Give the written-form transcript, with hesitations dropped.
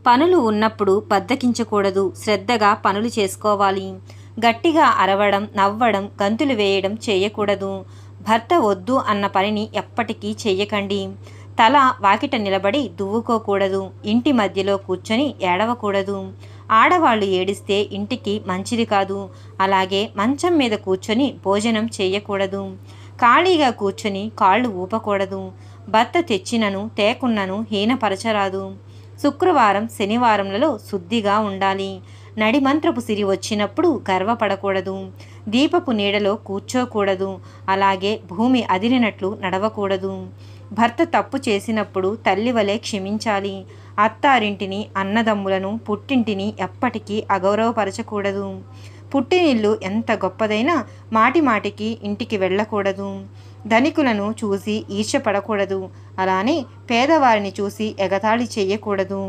పనులు ఉన్నప్పుడు బద్దకించకూడదు, శ్రద్ధగా పనులు చేసుకోవాలి. గట్టిగా అరవడం, నవ్వడం, గంతులు వేయడం చేయకూడదు. భర్త వద్దు అన్న పనిని ఎప్పటికీ చెయ్యకండి. తల వాకిట నిలబడి దువ్వుకోకూడదు. ఇంటి మధ్యలో కూర్చొని ఏడవకూడదు. ఆడవాళ్ళు ఏడిస్తే ఇంటికి మంచిది కాదు. అలాగే మంచం మీద కూర్చొని భోజనం చేయకూడదు. ఖాళీగా కూర్చొని కాళ్ళు ఊపకూడదు. భర్త తెచ్చినను తేకున్నను హీనపరచరాదు. శుక్రవారం శనివారంలలో శుద్ధిగా ఉండాలి. నడిమంత్రపు సిరి వచ్చినప్పుడు గర్వపడకూడదు. దీపపు నీడలో కూర్చోకూడదు. అలాగే భూమి అదిరినట్లు నడవకూడదు. భర్త తప్పు చేసినప్పుడు తల్లి వలె క్షమించాలి. అత్తారింటిని, అన్నదమ్ములను, పుట్టింటిని ఎప్పటికీ అగౌరవపరచకూడదు. పుట్టినిల్లు ఎంత గొప్పదైనా మాటి మాటికి ఇంటికి వెళ్ళకూడదు. ధనికులను చూసి ఈర్ష్యపడకూడదు. అలానే పేదవారిని చూసి ఎగతాళి చేయకూడదు.